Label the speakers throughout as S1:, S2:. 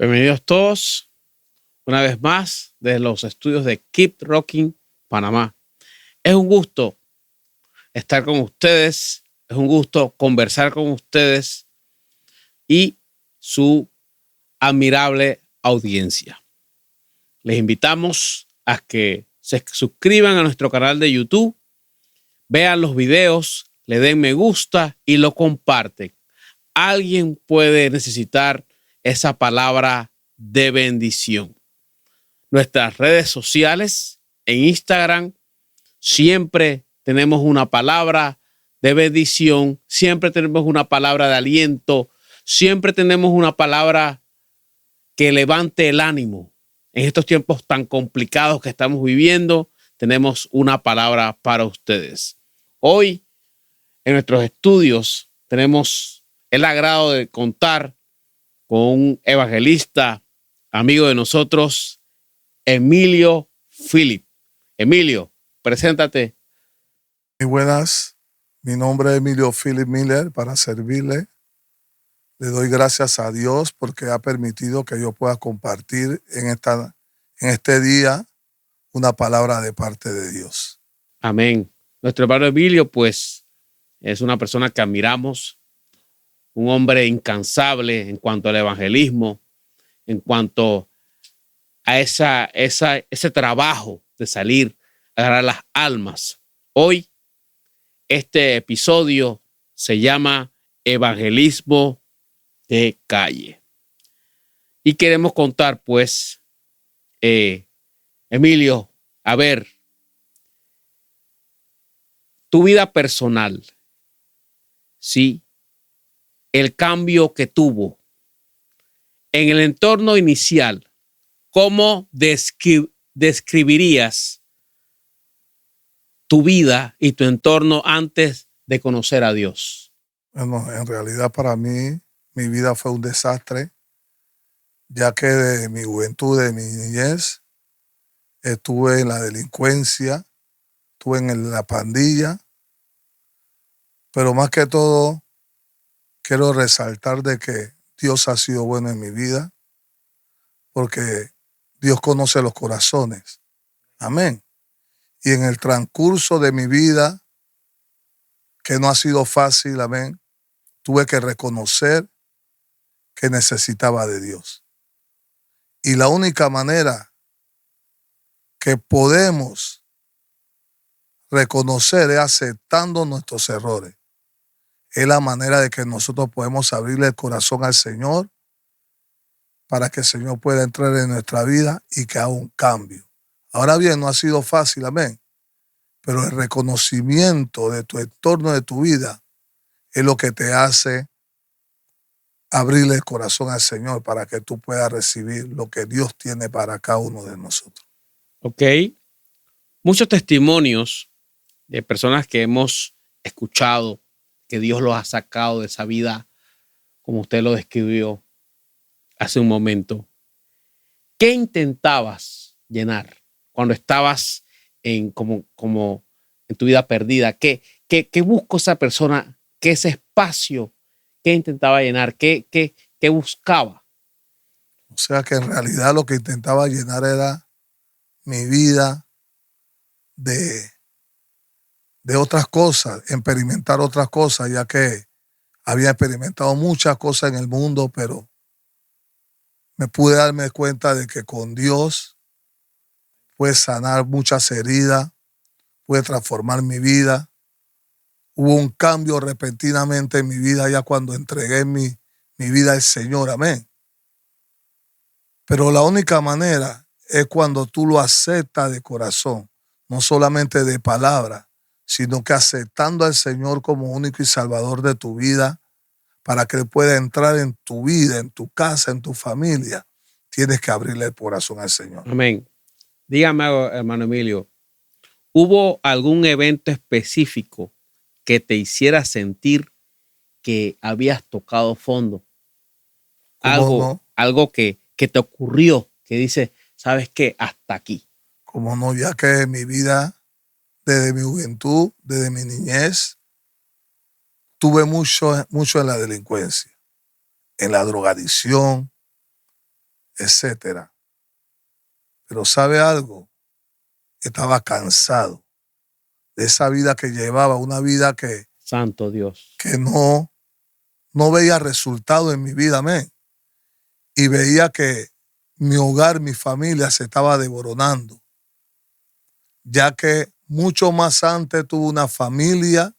S1: Bienvenidos todos, una vez más, desde los estudios de Keep Rocking, Panamá. Es un gusto estar con ustedes, es un gusto conversar con ustedes y su admirable audiencia. Les invitamos a que se suscriban a nuestro canal de YouTube, vean los videos, le den me gusta y lo comparten. Alguien puede necesitar esa palabra de bendición. Nuestras redes sociales, en Instagram, siempre tenemos una palabra de bendición, siempre tenemos una palabra de aliento, siempre tenemos una palabra que levante el ánimo. En estos tiempos tan complicados que estamos viviendo, tenemos una palabra para ustedes. Hoy, en nuestros estudios, tenemos el agrado de contar con un evangelista, amigo de nosotros, Emilio Philip. Emilio, preséntate.
S2: Muy buenas, mi nombre es Emilio Philip Miller, para servirle. Le doy gracias a Dios porque ha permitido que yo pueda compartir en este día una palabra de parte de Dios.
S1: Amén. Nuestro hermano Emilio, pues, es una persona que admiramos, un hombre incansable en cuanto al evangelismo, en cuanto a ese trabajo de salir a agarrar las almas. Hoy, este episodio se llama Evangelismo de Calle. Y queremos contar, pues, Emilio, a ver, tu vida personal, ¿sí? El cambio que tuvo en el entorno inicial, ¿cómo describirías tu vida y tu entorno antes de conocer a Dios?
S2: Bueno, en realidad para mí, mi vida fue un desastre, ya que de mi juventud, de mi niñez, estuve en la delincuencia, estuve en la pandilla, pero más que todo, quiero resaltar de que Dios ha sido bueno en mi vida, porque Dios conoce los corazones. Amén. Y en el transcurso de mi vida, que no ha sido fácil, amén, tuve que reconocer que necesitaba de Dios. Y la única manera que podemos reconocer es aceptando nuestros errores. Es la manera de que nosotros podemos abrirle el corazón al Señor para que el Señor pueda entrar en nuestra vida y que haga un cambio. Ahora bien, no ha sido fácil, amén, pero el reconocimiento de tu entorno, de tu vida, es lo que te hace abrirle el corazón al Señor para que tú puedas recibir lo que Dios tiene para cada uno de nosotros.
S1: Ok. Muchos testimonios de personas que hemos escuchado que Dios los ha sacado de esa vida, como usted lo describió hace un momento. ¿Qué intentabas llenar cuando estabas como en tu vida perdida? ¿Qué buscó esa persona? ¿Qué ese espacio? ¿Qué intentaba llenar? ¿Qué buscaba?
S2: O sea que en realidad lo que intentaba llenar era mi vida de otras cosas, experimentar otras cosas, ya que había experimentado muchas cosas en el mundo, pero me pude darme cuenta de que con Dios pude sanar muchas heridas, pude transformar mi vida. Hubo un cambio repentinamente en mi vida ya cuando entregué mi vida al Señor, amén. Pero la única manera es cuando tú lo aceptas de corazón, no solamente de palabra, sino que aceptando al Señor como único y salvador de tu vida, para que Él pueda entrar en tu vida, en tu casa, en tu familia, tienes que abrirle el corazón al Señor.
S1: Amén. Dígame, hermano Emilio, ¿hubo algún evento específico que te hiciera sentir que habías tocado fondo? Algo que te ocurrió, que dice, ¿sabes qué? Hasta aquí.
S2: Como no, ya que mi vida, desde mi juventud, desde mi niñez, tuve mucho en la delincuencia, en la drogadicción, etcétera. Pero ¿sabe algo? Estaba cansado de esa vida que llevaba, una vida
S1: Santo Dios.
S2: que no veía resultado en mi vida, amén. Y veía que mi hogar, mi familia se estaba desboronando, ya que mucho más antes tuve una familia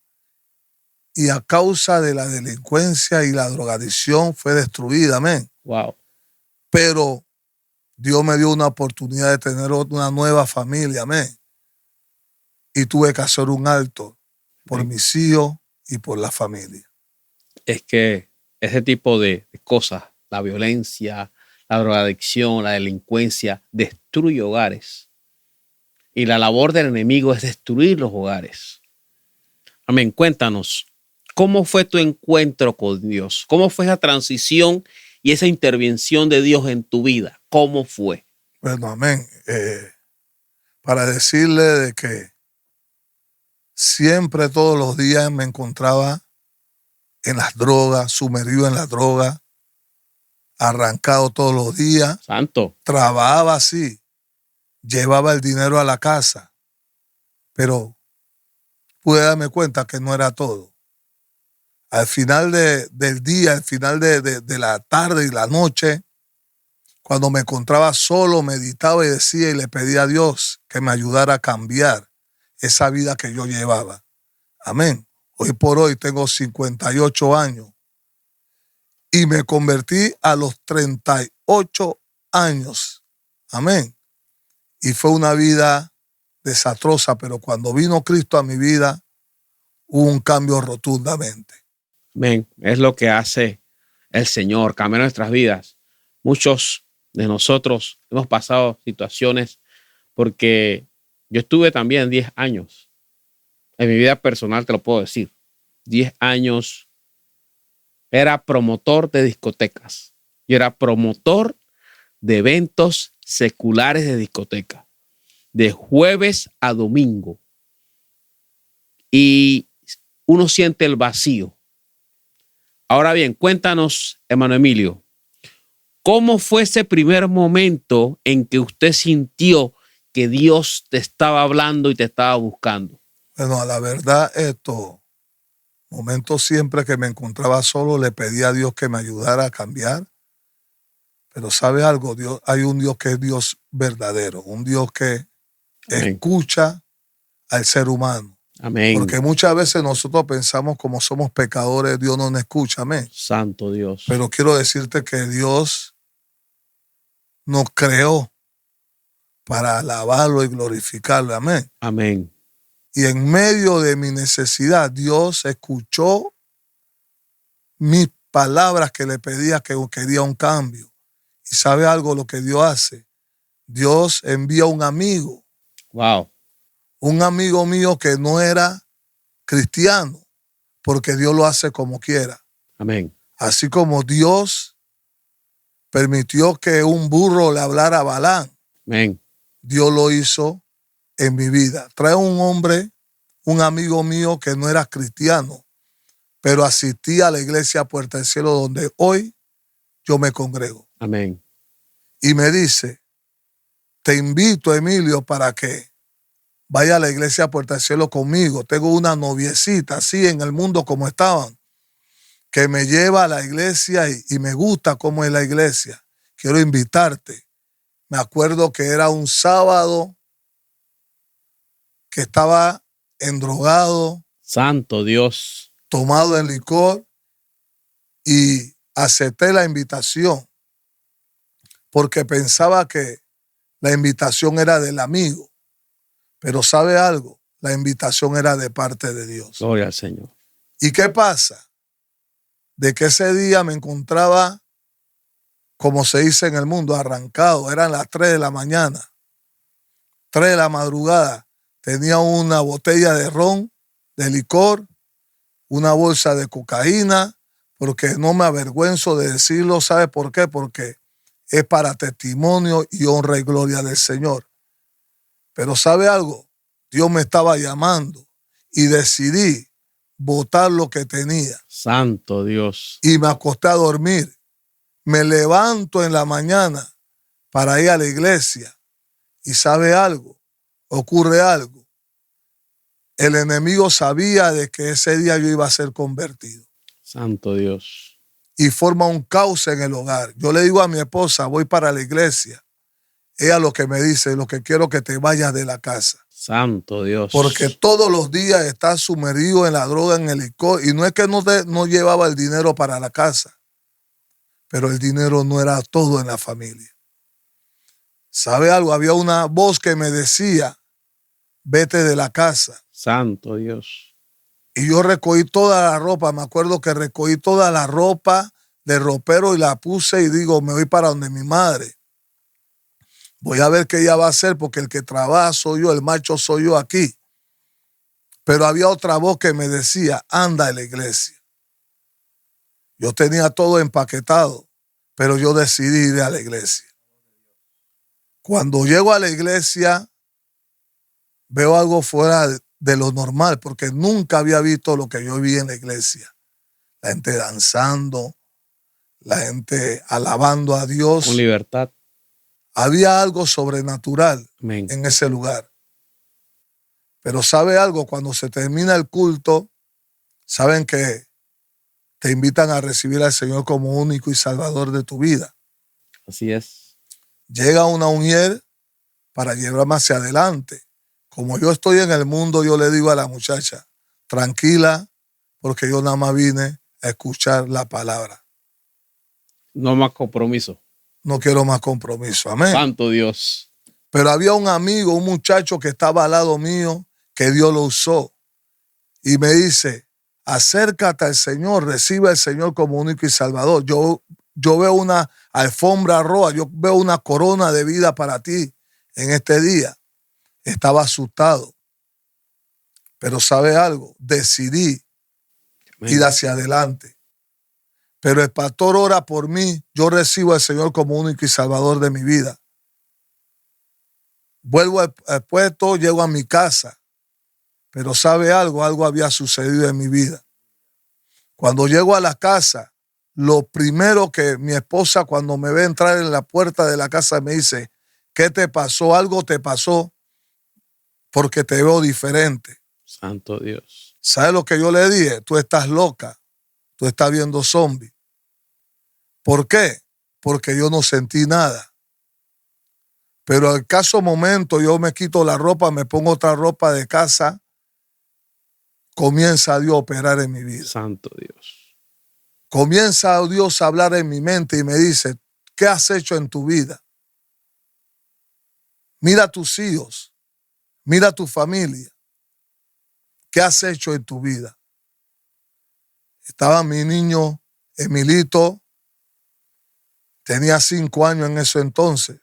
S2: y a causa de la delincuencia y la drogadicción fue destruida, amén.
S1: Wow.
S2: Pero Dios me dio una oportunidad de tener una nueva familia, amén. Y tuve que hacer un alto por mis hijos y por la familia.
S1: Es que ese tipo de cosas, la violencia, la drogadicción, la delincuencia, destruye hogares. Y la labor del enemigo es destruir los hogares. Amén. Cuéntanos, ¿cómo fue tu encuentro con Dios? ¿Cómo fue esa transición y esa intervención de Dios en tu vida? ¿Cómo fue?
S2: Bueno, amén. Para decirle de que siempre, todos los días me encontraba en las drogas, sumergido en la droga, arrancado todos los días.
S1: Santo.
S2: Trabajaba así, llevaba el dinero a la casa, pero pude darme cuenta que no era todo. Al final del día, al final de la tarde y la noche, cuando me encontraba solo, meditaba y decía y le pedía a Dios que me ayudara a cambiar esa vida que yo llevaba. Amén. Hoy por hoy tengo 58 años y me convertí a los 38 años. Amén. Y fue una vida desastrosa, pero cuando vino Cristo a mi vida, hubo un cambio rotundamente.
S1: Amén. Es lo que hace el Señor, cambiar nuestras vidas. Muchos de nosotros hemos pasado situaciones porque yo estuve también 10 años. En mi vida personal te lo puedo decir. 10 años era promotor de discotecas. Yo era promotor de eventos seculares de discoteca. De jueves a domingo. Y uno siente el vacío. Ahora bien, cuéntanos, hermano Emilio, ¿cómo fue ese primer momento en que usted sintió que Dios te estaba hablando y te estaba buscando?
S2: Bueno, a la verdad, momentos siempre que me encontraba solo, le pedía a Dios que me ayudara a cambiar. Pero ¿sabe algo? Dios, hay un Dios que es Dios verdadero, un Dios que
S1: Amén.
S2: Escucha al ser humano.
S1: Amén.
S2: Porque muchas veces nosotros pensamos como somos pecadores, Dios no nos escucha, amén.
S1: Santo Dios.
S2: Pero quiero decirte que Dios nos creó para alabarlo y glorificarlo, amén.
S1: Amén.
S2: Y en medio de mi necesidad, Dios escuchó mis palabras que le pedía que quería un cambio. ¿Y sabe algo lo que Dios hace? Dios envía un amigo.
S1: Wow.
S2: Un amigo mío que no era cristiano, porque Dios lo hace como quiera.
S1: Amén.
S2: Así como Dios permitió que un burro le hablara a Balaam,
S1: Amén.
S2: Dios lo hizo en mi vida. Trae un hombre, un amigo mío que no era cristiano, pero asistía a la iglesia Puerta del Cielo donde hoy yo me congrego.
S1: Amén.
S2: Y me dice, te invito, Emilio, para que vaya a la iglesia Puerta del Cielo conmigo. Tengo una noviecita así en el mundo como estaban, que me lleva a la iglesia y me gusta cómo es la iglesia. Quiero invitarte. Me acuerdo que era un sábado que estaba endrogado.
S1: Santo Dios.
S2: Tomado en licor y acepté la invitación porque pensaba que la invitación era del amigo. Pero ¿sabe algo? La invitación era de parte de Dios.
S1: Gloria al Señor.
S2: ¿Y qué pasa? De que ese día me encontraba, como se dice en el mundo, arrancado. Eran las 3 de la mañana, 3 de la madrugada. Tenía una botella de ron, de licor, una bolsa de cocaína, porque no me avergüenzo de decirlo. ¿Sabe por qué? Porque es para testimonio y honra y gloria del Señor. Pero ¿sabe algo? Dios me estaba llamando y decidí botar lo que tenía.
S1: Santo Dios.
S2: Y me acosté a dormir. Me levanto en la mañana para ir a la iglesia. Y sabe algo, ocurre algo. El enemigo sabía de que ese día yo iba a ser convertido.
S1: Santo Dios.
S2: Y forma un caos en el hogar. Yo le digo a mi esposa, voy para la iglesia. Ella lo que me dice, lo que quiero que te vayas de la casa.
S1: Santo Dios.
S2: Porque todos los días estás sumergido en la droga, en el licor. Y no es que no llevaba el dinero para la casa, pero el dinero no era todo en la familia. ¿Sabe algo? Había una voz que me decía, vete de la casa.
S1: Santo Dios.
S2: Y yo recogí toda la ropa. Me acuerdo que recogí toda la ropa del ropero y la puse y digo, me voy para donde mi madre. Voy a ver qué ella va a hacer porque el que trabaja soy yo, el macho soy yo aquí. Pero había otra voz que me decía, anda a la iglesia. Yo tenía todo empaquetado, pero yo decidí ir a la iglesia. Cuando llego a la iglesia, veo algo fuera de lo normal, porque nunca había visto lo que yo vi en la iglesia. La gente danzando, la gente alabando a Dios.
S1: Con libertad.
S2: Había algo sobrenatural
S1: Amén.
S2: en ese lugar. Pero ¿sabe algo? Cuando se termina el culto, saben que te invitan a recibir al Señor como único y salvador de tu vida.
S1: Así es.
S2: Llega una mujer para llevarme hacia adelante. Como yo estoy en el mundo, yo le digo a la muchacha, tranquila, porque yo nada más vine a escuchar la palabra.
S1: No más compromiso.
S2: No quiero más compromiso. Amén.
S1: Santo Dios.
S2: Pero había un amigo, un muchacho que estaba al lado mío, que Dios lo usó. Y me dice, acércate al Señor, recibe al Señor como único y salvador. Yo veo una alfombra roja, yo veo una corona de vida para ti en este día. Estaba asustado. Pero ¿sabe algo? Decidí ir hacia adelante. Pero el pastor ora por mí, yo recibo al Señor como único y salvador de mi vida. Vuelvo al puesto, llego a mi casa. Pero ¿sabe algo? Algo había sucedido en mi vida. Cuando llego a la casa, lo primero que mi esposa cuando me ve entrar en la puerta de la casa me dice, ¿qué te pasó? Algo te pasó porque te veo diferente.
S1: Santo Dios.
S2: ¿Sabes lo que yo le dije? Tú estás loca. Tú estás viendo zombies. ¿Por qué? Porque yo no sentí nada. Pero al caso momento yo me quito la ropa, me pongo otra ropa de casa, comienza Dios a operar en mi vida.
S1: Santo Dios.
S2: Comienza Dios a hablar en mi mente y me dice, ¿qué has hecho en tu vida? Mira a tus hijos, mira a tu familia. ¿Qué has hecho en tu vida? Estaba mi niño Emilito, tenía 5 años en ese entonces,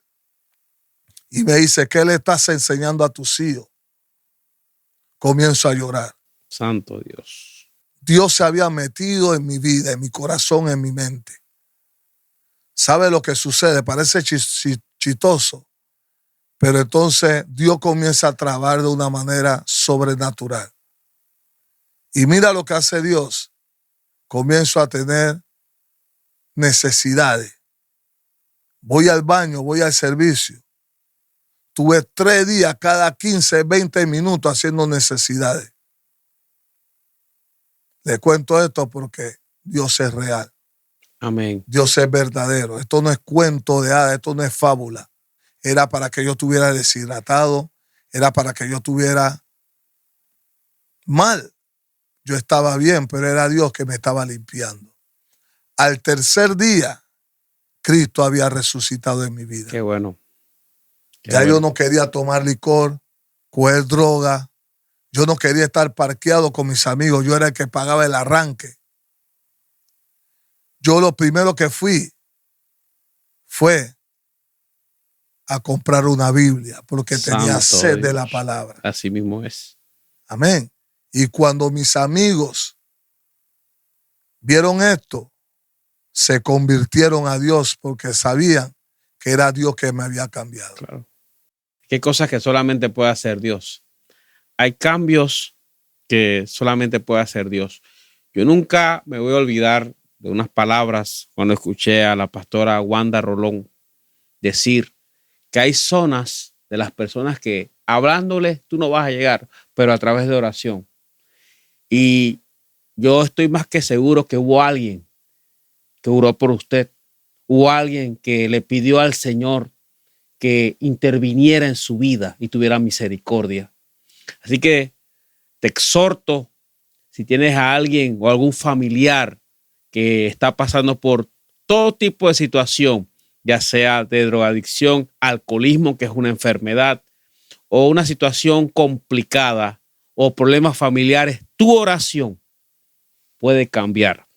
S2: y me dice, ¿qué le estás enseñando a tus hijos? Comienzo a llorar.
S1: Santo Dios.
S2: Dios se había metido en mi vida, en mi corazón, en mi mente. ¿Sabe lo que sucede? Parece chistoso, pero entonces Dios comienza a trabajar de una manera sobrenatural. Y mira lo que hace Dios. Comienzo a tener necesidades. Voy al baño, voy al servicio. Tuve 3 días cada 15, 20 minutos haciendo necesidades. Le cuento esto porque Dios es real.
S1: Amén.
S2: Dios es verdadero. Esto no es cuento de hadas, esto no es fábula. Era para que yo estuviera deshidratado, era para que yo estuviera mal. Yo estaba bien, pero era Dios que me estaba limpiando. Al tercer día, Cristo había resucitado en mi vida.
S1: Qué bueno.
S2: Ya yo no quería tomar licor, coger droga. Yo no quería estar parqueado con mis amigos. Yo era el que pagaba el arranque. Yo lo primero que fui fue a comprar una Biblia porque tenía sed de la palabra.
S1: Así mismo es.
S2: Amén. Y cuando mis amigos vieron esto, se convirtieron a Dios porque sabían que era Dios que me había cambiado.
S1: Claro. Qué cosas que solamente puede hacer Dios. Hay cambios que solamente puede hacer Dios. Yo nunca me voy a olvidar de unas palabras cuando escuché a la pastora Wanda Rolón decir que hay zonas de las personas que hablándoles tú no vas a llegar, pero a través de oración. Y yo estoy más que seguro que hubo alguien que oró por usted. Hubo alguien que le pidió al Señor que interviniera en su vida y tuviera misericordia. Así que te exhorto, si tienes a alguien o algún familiar que está pasando por todo tipo de situación, ya sea de drogadicción, alcoholismo, que es una enfermedad, o una situación complicada o problemas familiares, tu oración puede cambiar.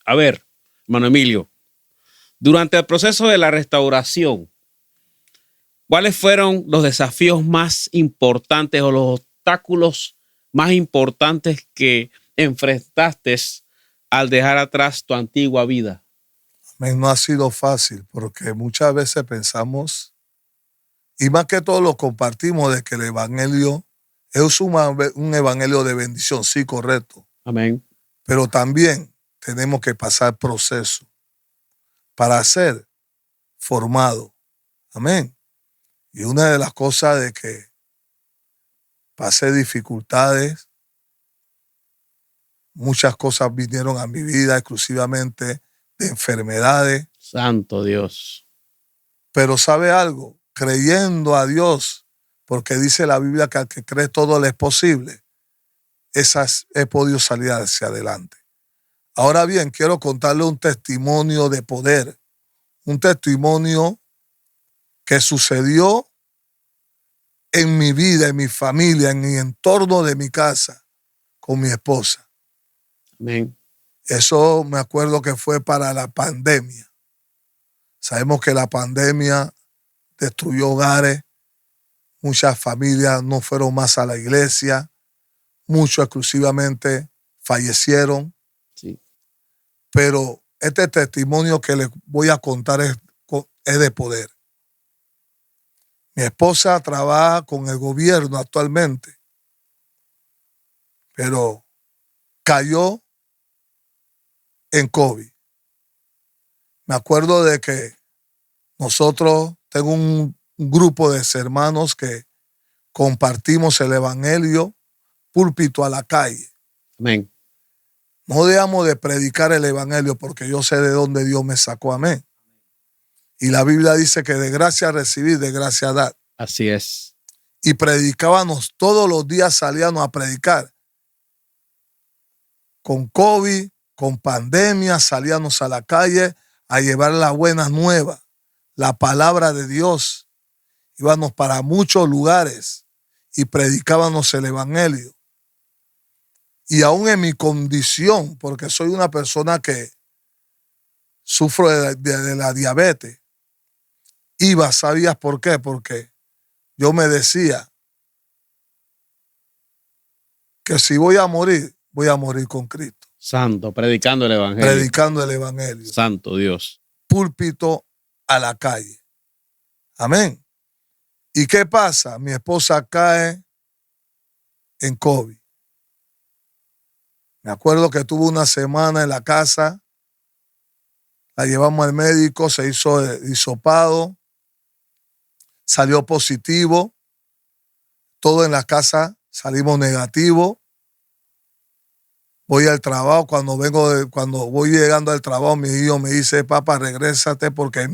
S1: A ver, hermano Emilio, durante el proceso de la restauración, ¿cuáles fueron los desafíos más importantes o los obstáculos más importantes que enfrentaste al dejar atrás tu antigua vida?
S2: No ha sido fácil porque muchas veces pensamos, y más que todo lo compartimos, de que el evangelio es un evangelio de bendición, sí, correcto.
S1: Amén.
S2: Pero también tenemos que pasar proceso para ser formado. Amén. Y una de las cosas de que pasé dificultades, muchas cosas vinieron a mi vida exclusivamente de enfermedades.
S1: Santo Dios.
S2: Pero ¿sabe algo? Creyendo a Dios, porque dice la Biblia que al que cree todo le es posible, he podido salir hacia adelante. Ahora bien, quiero contarle un testimonio de poder, un testimonio que sucedió en mi vida, en mi familia, en mi entorno de mi casa, con mi esposa.
S1: Amén.
S2: Eso me acuerdo que fue para la pandemia. Sabemos que la pandemia destruyó hogares, muchas familias no fueron más a la iglesia, muchos exclusivamente fallecieron.
S1: Sí.
S2: Pero este testimonio que les voy a contar es de poder. Mi esposa trabaja con el gobierno actualmente, pero cayó en COVID. Me acuerdo de que nosotros, tengo un grupo de hermanos que compartimos el evangelio púlpito a la calle.
S1: Amén.
S2: No dejamos de predicar el evangelio porque yo sé de dónde Dios me sacó. Amén. Y la Biblia dice que de gracia recibir, de gracia dar.
S1: Así es.
S2: Y predicábamos todos los días, salíamos a predicar. Con COVID, con pandemia, salíamos a la calle a llevar las buenas nuevas, la palabra de Dios. Íbamos para muchos lugares y predicábamos el evangelio. Y aún en mi condición, porque soy una persona que sufro de la diabetes, ¿sabías por qué? Porque yo me decía que si voy a morir con Cristo.
S1: Santo, predicando el evangelio.
S2: Predicando el evangelio.
S1: Santo Dios.
S2: Púlpito a la calle. Amén. ¿Y qué pasa? Mi esposa cae en COVID. Me acuerdo que tuvo una semana en la casa, la llevamos al médico, se hizo hisopado, salió positivo, todo en la casa salimos negativo. Voy al trabajo, cuando voy llegando al trabajo, mi hijo me dice, papá, regrésate porque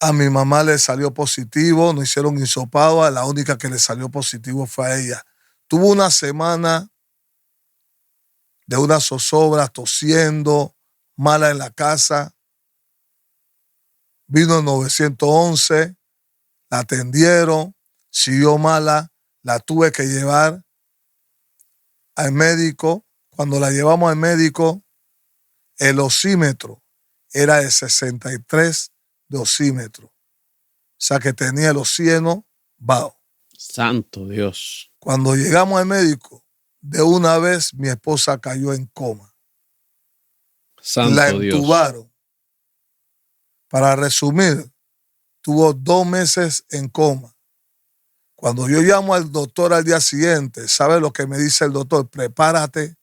S2: a mi mamá le salió positivo, no hicieron hisopado, a la única que le salió positivo fue a ella. Tuvo una semana de unas zozobras, tosiendo, mala en la casa. Vino el 911, la atendieron, siguió mala, la tuve que llevar al médico. Cuando la llevamos al médico, el oxímetro era de 63 de oxímetro. O sea que tenía el oxígeno bajo.
S1: Santo Dios.
S2: Cuando llegamos al médico, de una vez mi esposa cayó en coma.
S1: Santo
S2: la
S1: Dios.
S2: entubaron. Para resumir, tuvo 2 meses en coma. Cuando yo llamo al doctor al día siguiente, ¿sabe lo que me dice el doctor? Prepárate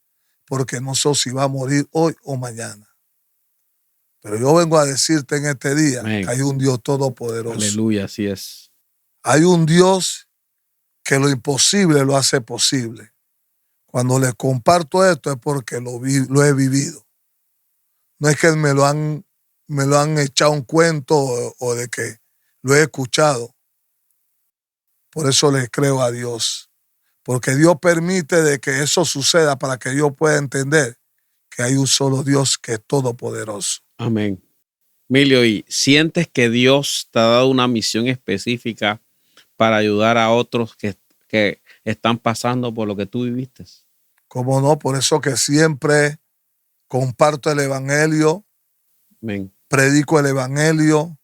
S2: porque no sé si va a morir hoy o mañana. Pero yo vengo a decirte en este día
S1: Amén.
S2: que hay un Dios todopoderoso.
S1: Aleluya, así es.
S2: Hay un Dios que lo imposible lo hace posible. Cuando les comparto esto es porque lo he vivido. No es que me lo han echado un cuento o de que lo he escuchado. Por eso les creo a Dios. Porque Dios permite de que eso suceda para que yo pueda entender que hay un solo Dios que es todopoderoso.
S1: Amén. Emilio, ¿y sientes que Dios te ha dado una misión específica para ayudar a otros que están pasando por lo que tú viviste?
S2: ¿Cómo no? Por eso que siempre comparto el evangelio,
S1: Amén.
S2: predico el evangelio,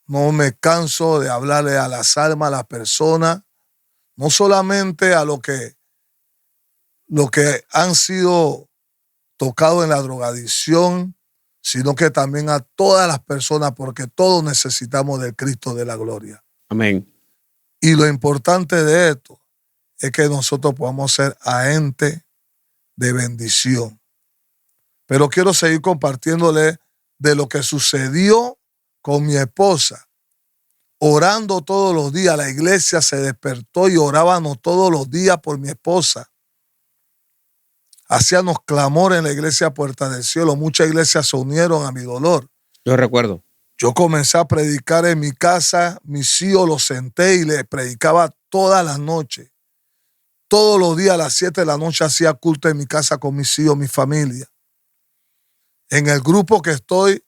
S2: no me canso de hablarle a las almas, a las personas, no solamente a lo que han sido tocados en la drogadicción, sino que también a todas las personas, porque todos necesitamos del Cristo de la gloria.
S1: Amén.
S2: Y lo importante de esto es que nosotros podamos ser agentes de bendición. Pero quiero seguir compartiéndole de lo que sucedió con mi esposa. Orando todos los días, la iglesia se despertó y orábamos todos los días por mi esposa. Hacíamos clamor en la iglesia Puerta del Cielo. Muchas iglesias se unieron a mi dolor.
S1: Yo recuerdo.
S2: Yo comencé a predicar en mi casa, mis hijos los senté y les predicaba todas las noches. Todos los días a las 7 de la noche hacía culto en mi casa con mis hijos, mi familia. En el grupo que estoy,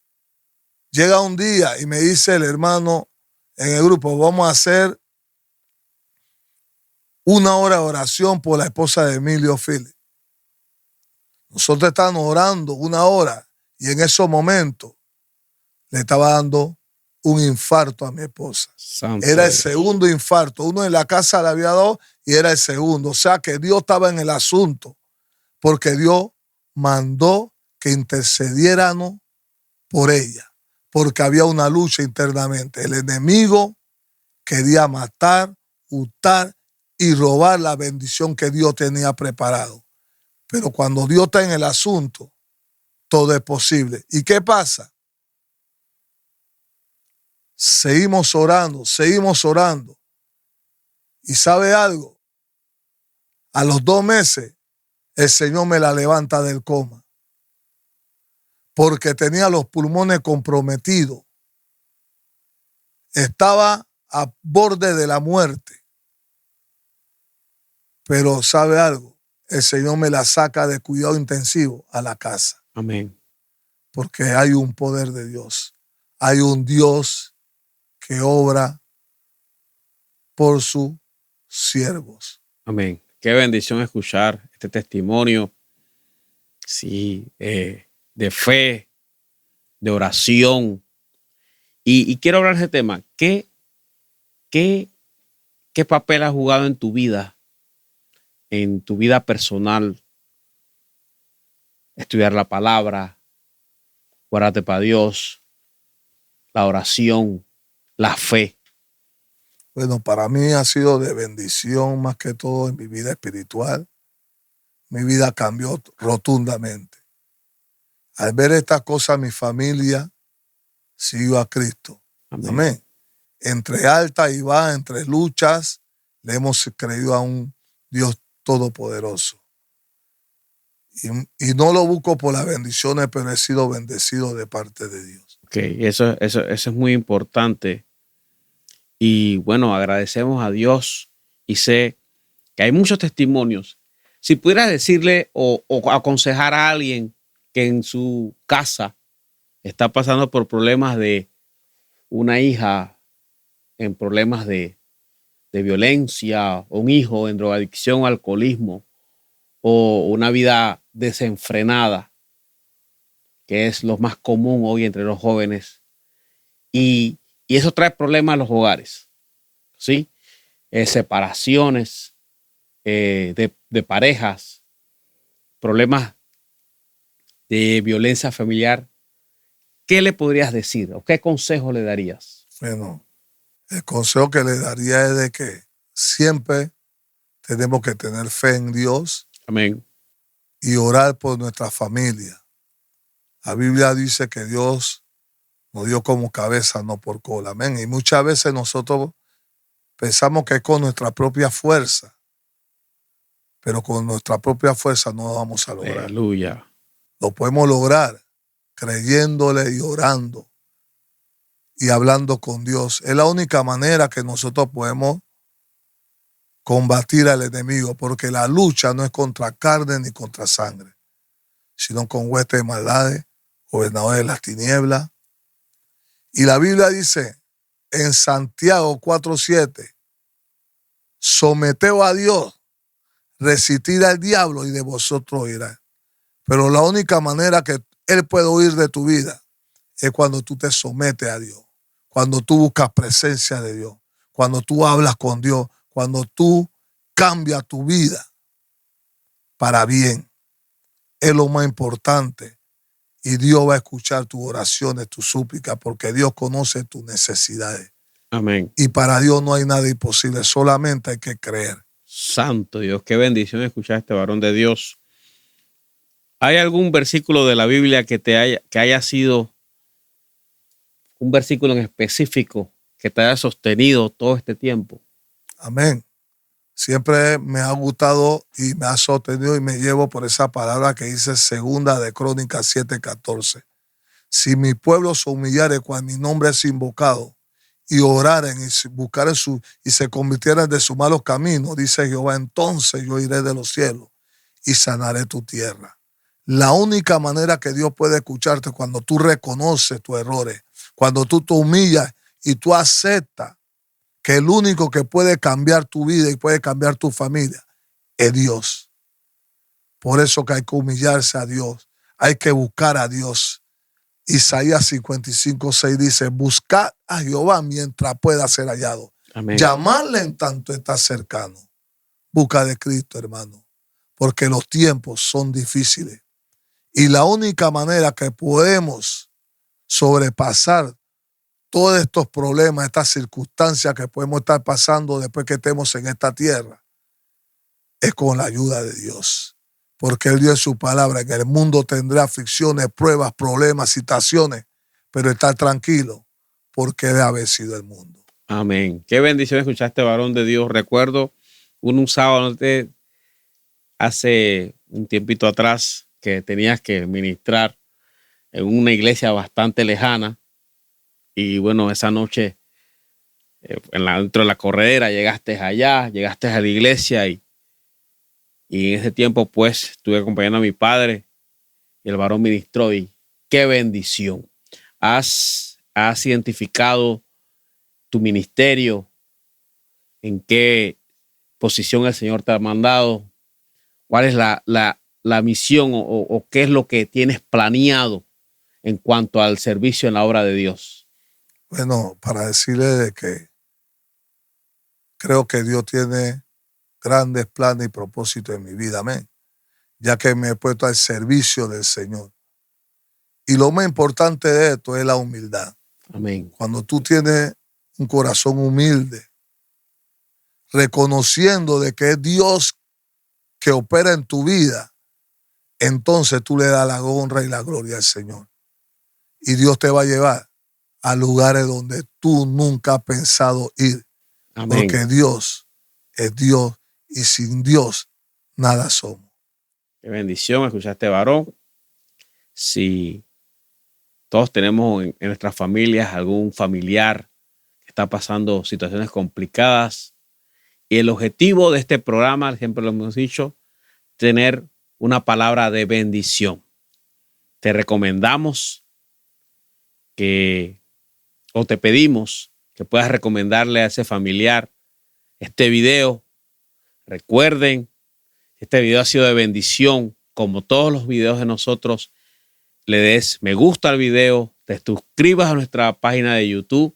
S2: llega un día y me dice el hermano en el grupo, vamos a hacer 1 hora de oración por la esposa de Emilio Phillips. Nosotros estábamos orando 1 hora y en esos momentos le estaba dando un infarto a mi esposa.
S1: Santo
S2: Era el
S1: Dios.
S2: segundo infarto. Uno en la casa le había dado y era el segundo. O sea que Dios estaba en el asunto porque Dios mandó que intercediéramos por ella, porque había una lucha internamente. El enemigo quería matar, hurtar y robar la bendición que Dios tenía preparado. Pero cuando Dios está en el asunto, todo es posible. ¿Y qué pasa? Seguimos orando, seguimos orando. ¿Y sabe algo? A los 2 meses, el Señor me la levanta del coma. Porque tenía los pulmones comprometidos. Estaba a borde de la muerte. Pero ¿sabe algo? El Señor me la saca de cuidado intensivo a la casa.
S1: Amén.
S2: Porque hay un poder de Dios. Hay un Dios que obra por sus siervos.
S1: Amén. Qué bendición escuchar este testimonio, sí, de fe, de oración. Y quiero hablar de ese tema. ¿Qué papel ha jugado en tu vida personal? Estudiar la palabra, guardarte para Dios, la oración, la fe.
S2: Bueno, para mí ha sido de bendición más que todo en mi vida espiritual. Mi vida cambió rotundamente. Al ver estas cosas, mi familia siguió a Cristo.
S1: Amén.
S2: Amén. Entre alta y baja, entre luchas, le hemos creído a un Dios todopoderoso. Y no lo busco por las bendiciones, pero he sido bendecido de parte de Dios.
S1: Ok, eso es muy importante. Y bueno, agradecemos a Dios y sé que hay muchos testimonios. Si pudieras decirle o aconsejar a alguien que en su casa está pasando por problemas de una hija, en problemas de violencia, o un hijo en drogadicción o alcoholismo, o una vida desenfrenada, que es lo más común hoy entre los jóvenes, y eso trae problemas a los hogares, ¿sí? Separaciones de parejas, problemas de violencia familiar. ¿Qué le podrías decir o qué consejo le darías?
S2: Bueno, el consejo que le daría es de que siempre tenemos que tener fe en Dios
S1: Amén.
S2: y orar por nuestra familia. La Biblia dice que Dios nos dio como cabeza, no por cola. Amén. Y muchas veces nosotros pensamos que es con nuestra propia fuerza, pero con nuestra propia fuerza no lo vamos a lograr.
S1: Aleluya.
S2: Lo podemos lograr creyéndole y orando y hablando con Dios. Es la única manera que nosotros podemos combatir al enemigo, porque la lucha no es contra carne ni contra sangre, sino con huestes de maldades, gobernadores de las tinieblas. Y la Biblia dice en Santiago 4:7, someteos a Dios, resistid al diablo y de vosotros irá. Pero la única manera que Él puede huir de tu vida es cuando tú te sometes a Dios, cuando tú buscas presencia de Dios, cuando tú hablas con Dios, cuando tú cambias tu vida para bien. Es lo más importante. Y Dios va a escuchar tus oraciones, tus súplicas, porque Dios conoce tus necesidades.
S1: Amén.
S2: Y para Dios no hay nada imposible, solamente hay que creer.
S1: Santo Dios, qué bendición escuchar a este varón de Dios. ¿Hay algún versículo de la Biblia que haya sido un versículo en específico que te haya sostenido todo este tiempo?
S2: Amén. Siempre me ha gustado y me ha sostenido y me llevo por esa palabra que dice segunda de Crónicas 7:14. Si mi pueblo se humillare cuando mi nombre es invocado y oraren y buscaren y se convirtieran de sus malos caminos, dice Jehová, entonces yo iré de los cielos y sanaré tu tierra. La única manera que Dios puede escucharte es cuando tú reconoces tus errores, cuando tú te humillas y tú aceptas que el único que puede cambiar tu vida y puede cambiar tu familia es Dios. Por eso que hay que humillarse a Dios, hay que buscar a Dios. Isaías 55:6 dice, buscad a Jehová mientras pueda ser hallado.
S1: Amén.
S2: Llamarle en tanto está cercano. Busca de Cristo, hermano, porque los tiempos son difíciles. Y la única manera que podemos sobrepasar todos estos problemas, estas circunstancias que podemos estar pasando después que estemos en esta tierra, es con la ayuda de Dios. Porque Él dio en su palabra, en el mundo tendrá aflicciones, pruebas, problemas, situaciones, pero estar tranquilo, porque Él ha vencido el mundo.
S1: Amén. Qué bendición escuchar a este varón de Dios. Recuerdo un sábado hace un tiempito atrás que tenías que ministrar en una iglesia bastante lejana. Y bueno, esa noche, dentro de la corredera, llegaste allá, llegaste a la iglesia y en ese tiempo, pues, estuve acompañando a mi padre y el varón ministró y qué bendición. Has identificado tu ministerio, en qué posición el Señor te ha mandado, cuál es la misión o qué es lo que tienes planeado en cuanto al servicio en la obra de Dios.
S2: Bueno, para decirle de que creo que Dios tiene grandes planes y propósitos en mi vida, amén, ya que me he puesto al servicio del Señor. Y lo más importante de esto es la humildad.
S1: Amén.
S2: Cuando tú tienes un corazón humilde, reconociendo de que es Dios que opera en tu vida, entonces tú le das la honra y la gloria al Señor. Y Dios te va a llevar a lugares donde tú nunca has pensado ir.
S1: Amén.
S2: Porque Dios es Dios y sin Dios nada somos.
S1: Qué bendición escuchar a este varón. Si todos tenemos en nuestras familias algún familiar que está pasando situaciones complicadas, y el objetivo de este programa, siempre lo hemos dicho, tener una palabra de bendición. Te recomendamos o te pedimos que puedas recomendarle a ese familiar este video. Recuerden, este video ha sido de bendición. Como todos los videos de nosotros, le des me gusta al video, te suscribas a nuestra página de YouTube,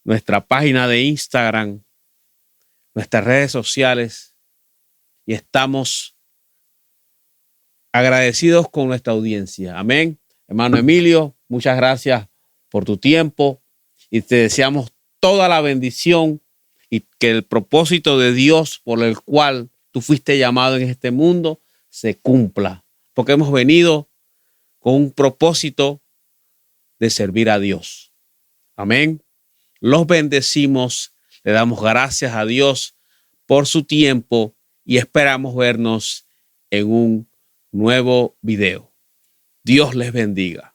S1: nuestra página de Instagram, nuestras redes sociales, y estamos agradecidos con nuestra audiencia. Amén. Hermano Emilio, muchas gracias por tu tiempo y te deseamos toda la bendición y que el propósito de Dios por el cual tú fuiste llamado en este mundo se cumpla, porque hemos venido con un propósito de servir a Dios. Amén. Los bendecimos, le damos gracias a Dios por su tiempo y esperamos vernos en un nuevo video. Dios les bendiga.